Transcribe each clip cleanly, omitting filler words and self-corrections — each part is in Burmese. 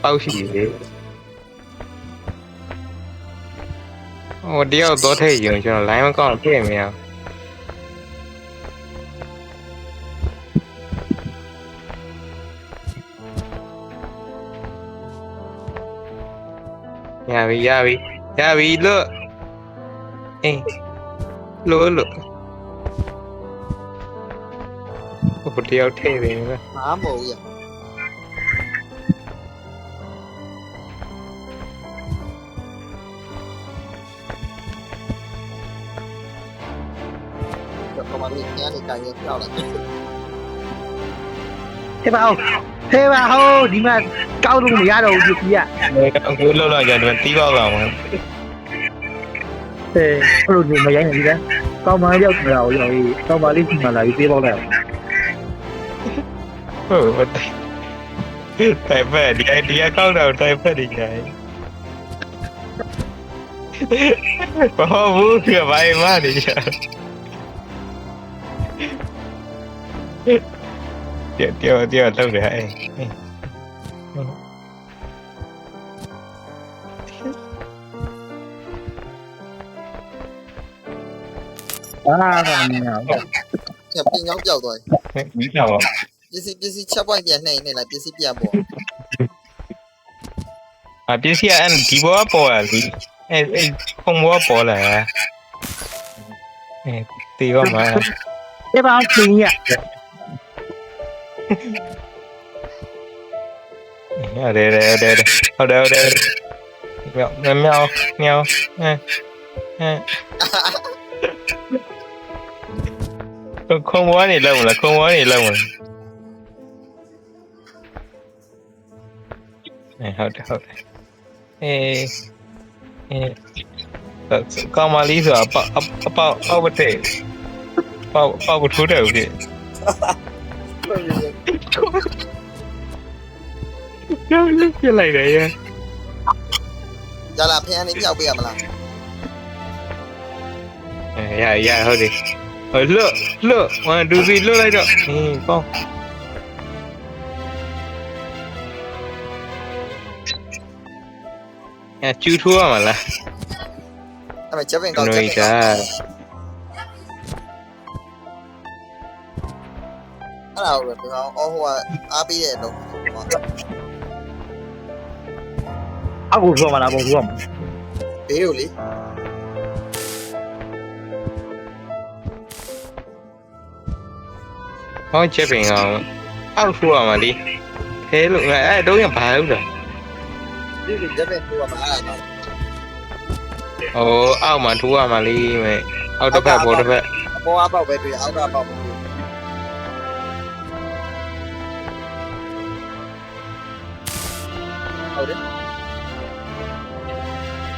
ပေါက်ရှိတယ်ဟိုတယောက်တော့ထဲရင်ကျွန်တော် line မကောက်ဖြစ်မရရပြီလို့အေးလို့ဟိုတယောက်ထဲတယ်နော် မားမဟုတ်ရတော့မလေးညာနေကြရင်ပြောက်လာ thế bao đi mà cao luôn mà ra đâu được gì ạ အခုလောက်လောက်ကြာတယ်တီးပေါက်လာမှာ thế rồi thì mà dạy gì đó cao mà đeo đầu rồi cao mà đi mà lại tiếp bao nào ဟုတ်တိုင်ဖက်ဒီကောက်တော့တိုင်ဖက်ဒီကြိုင်ဘာဘူးပြဘိုင်မနေချာtiêuလောက်တယ်ဟဲ့ ချက်ပြင်းရောက်ပြောက်သွား မင်းတော့ ပစ္စည်းချက်ပွိုင်းပြန်နေနေလားပစ္စည်းပြန်ပေါ် အပစ္စည်းအန်ဒီဘောပေါ်လာပြီအဲခုံဘောပေါ်လာတီးပါမ thế bao chính ạ ရတယ်ဟုတ်တယ်မြောက်ခုံဘောနေလောက်မလားခုံဘောနေလောက်မလားဟုတ်တယ်ကောင်းမလေးဆိုတာပေါက်ပတဲ့ပေါက်ပထိုးတယ်ဦးဒီကျောင်းလေးပြလိုက်တယ်ရ ကြလာဖျန်းနေပြောက်ပေးရမလား ရဟုတ်တယ်ဟိုလွတ်1 2 3လွတ်လိုက်တော့ကောင်းကျူထိုးရမှာလား အဲ့မဲ့ချက်ပင်ကောက်ချက်ပင် ဒါ အဲ့ဒါကိုပြောအော်ဟိုကအားပေးတဲ့တော့ áo của mà là bộ của ဘေးကိုလေ ဟောချက်ပင်အောင်အောက်ထိုးရမှာလေခဲလို့အဲ့တော့ရဘာလို့လဲ ဒီချက်ပင်ကိုမအားလာတော့ ဟိုအောက်မှာထိုးရမှာလေမဲ့အောက်တစ်ဖက်ပေါ်တစ်ဖက် အပေါ်အပေါက်ပဲတွေ့အောက်ကပေါက်မတွေ့ဟုတ်တယ်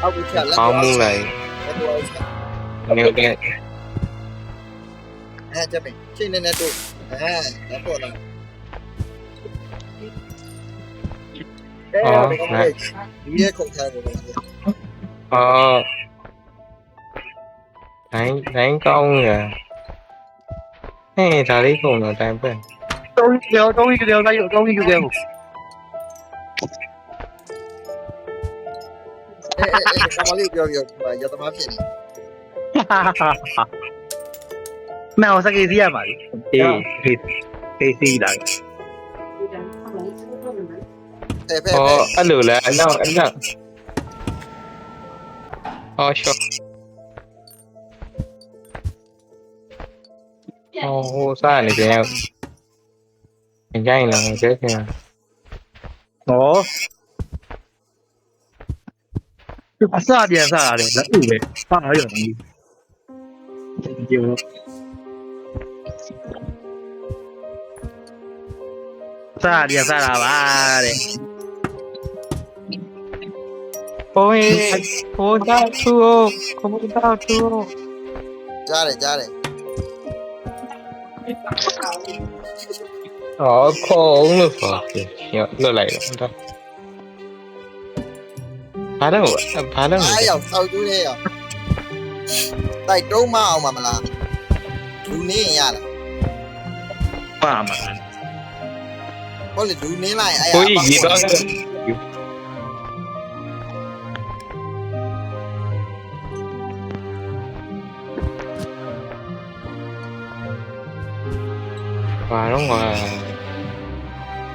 အောက်ကချက်လက် အောင်းမှုလိုက် လက်ပေါ်ချက် နေက အဲ့ချက်ပင်ချိန်နေနေတို့လက်ပေါ်လာဒီရဲ့ခုန်ထားတယ် အော်နိုင်ကောင်းရဒါလေးကုန်တော့တိုင်ပဲ tôi cái điều đây tôi cái điều ကမလေးပြောရသမားဖြစ်နေ mèo sao cái gì à mà thì là ဖဲ ဟောအဲ့လိုလဲအဲ့တော့ဟောရှော့ဟိုစားနေပြန်ကြိုင်းလာကြဲခင် đó xa đi là ủ đấy sao nói được gì nhiều xa đi là ba đấy ôi đau chua không đau chua ကြားတယ် không được phải nó lại đó phá đâu အားရောက်ဆောက်ကျိုးနေရောတိုက်တုံးမအောင်မလားလူနေရလား ba mà ဟုတ်လေလူနေလိုက်အဲ့ ôi gì đó ဘာတော့ငါ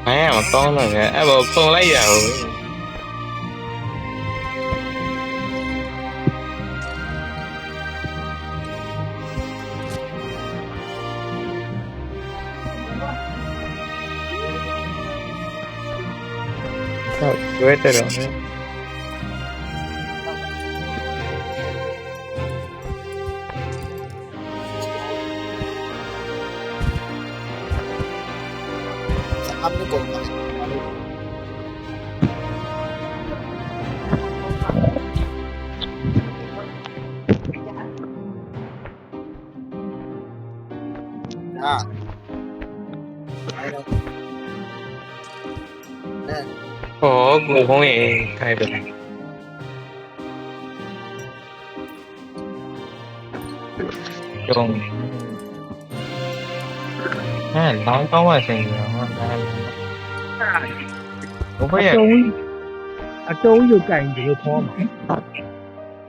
အဲ့မကောင်းတော့ငါအဲ့ဘောခုံလိုက်ရအောင်ဟုတ်ဝဲတယ်တော့ အပ်ကုန်တယ်อ่าโอ้กูคงเองใครเป็นจงน้องต้องว่าสิ่งเดียวได้我不也အတုံးယူကင်ဒီလိုခေါ်မှာ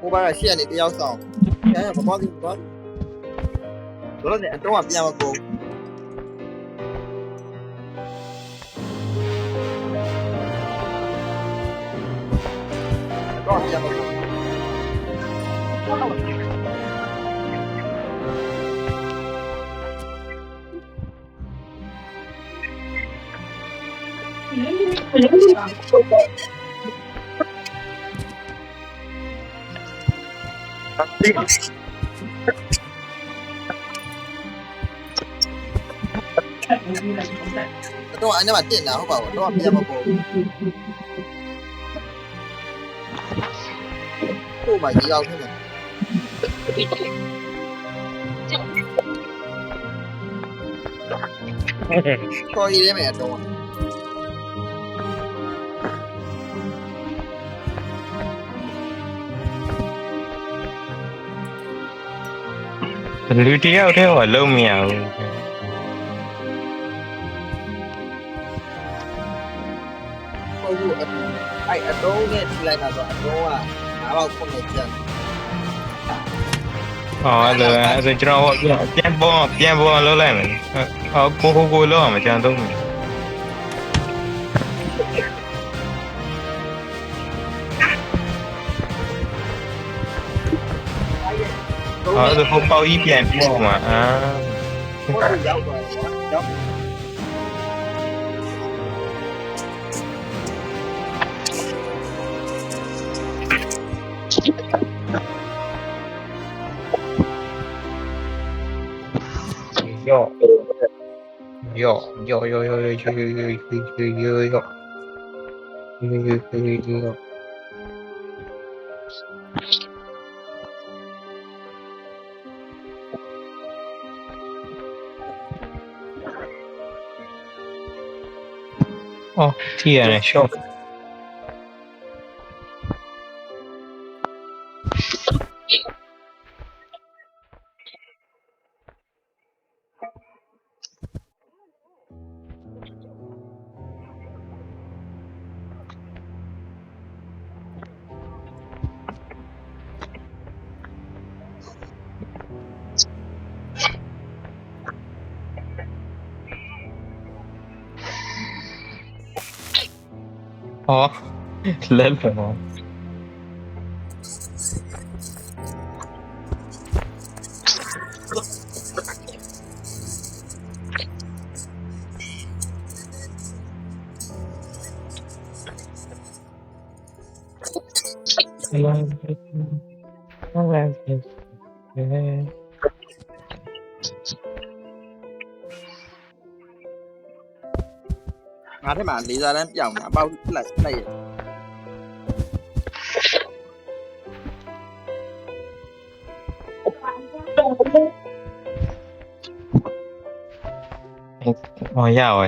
ဟိုဘက်ကရှေ့ကနေတယောက်ဆောင်ကျန်ရမပေါ်ဘူးတော့တို့လည်းအတော့ကပြန်မကုန်တော့ပြန်မကုန်တော့အဲ့မှာတင်တာဟုတ်ပါဘူးတော့ပြန်မကုန်ဟိုမှာရောက်နေတယ်ခေါ်ရည်မယ်တော့လူတယောက်တည်းကလုံးမရဘူးဟုတ်ဘူးအဲ့အတော့နဲ့ထလိုက်တာဆိုအတော့ကငါတော့ခုနေပြန်อ๋อအဲ့ကျွန်တော်ပြန်ပေါ်လောက်လိုက်မယ်ကိုလောက်အောင်မကြံတော့ဘူးအဲ့ဒါဟိုပေါကြီးပြန်ပေါ်မှာဟုတ်ရောက်သွားတယ်ရောက်ယော哦，这样的笑。哦，冷了。ငါထက်မှာလေဆာတန်းပြောင်းတာအပေါက်လိုက်ရ哦，要诶。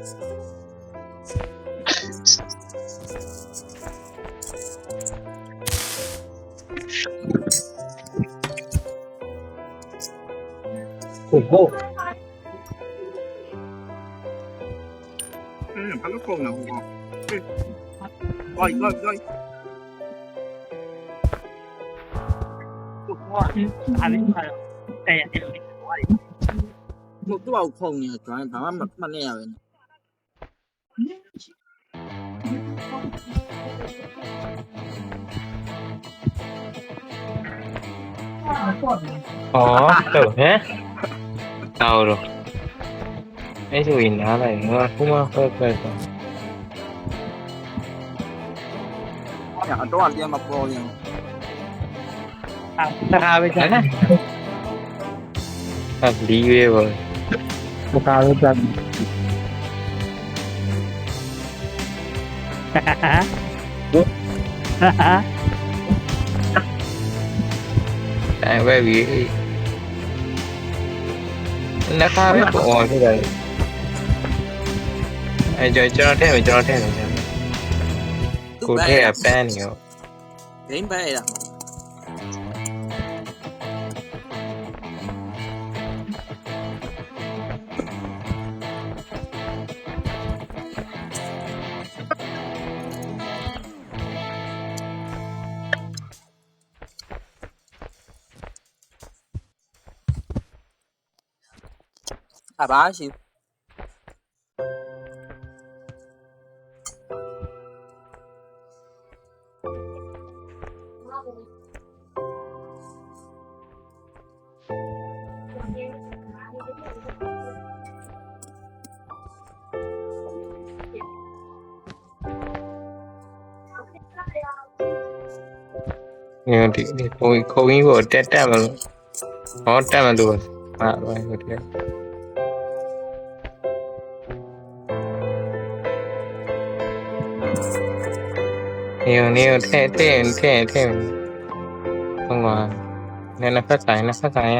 โอ้โห ဘာလို့ကုန်လဲဟိုကောင်လိုက် ว่าอันนี้มาแต่เดี๋ยวนี้ว่า တို့တော့ခုံနေကျွမ်းဘာမှမနဲ့ရပဲ อ๋อเออฮะเอาหรอไอ้ဆိုရင်နားလိုက်ငါခုမှဖက်ဖက်တော့ တော့ပြန်မပေါ်ရင် อ่ะราคาไปจังนะ ဟာဒီရွေးပါ ราคาไปจังฮ่าฮ่า အဲဝဲပြီလက်ခါပဲပေါ်ဖြစ်တယ်အဲကျွန်တော်ထည့်မယ်ကိုထည့်ရပန်းနေရော ဂိမ်းပဲရ ဘာရှိ ဒီခုံကြီးကိုတက်မလို့ဟောတက်မလို့ဟာဘာလို့လဲနေထဲဟောမှာနဖက်ဆိုင်ရ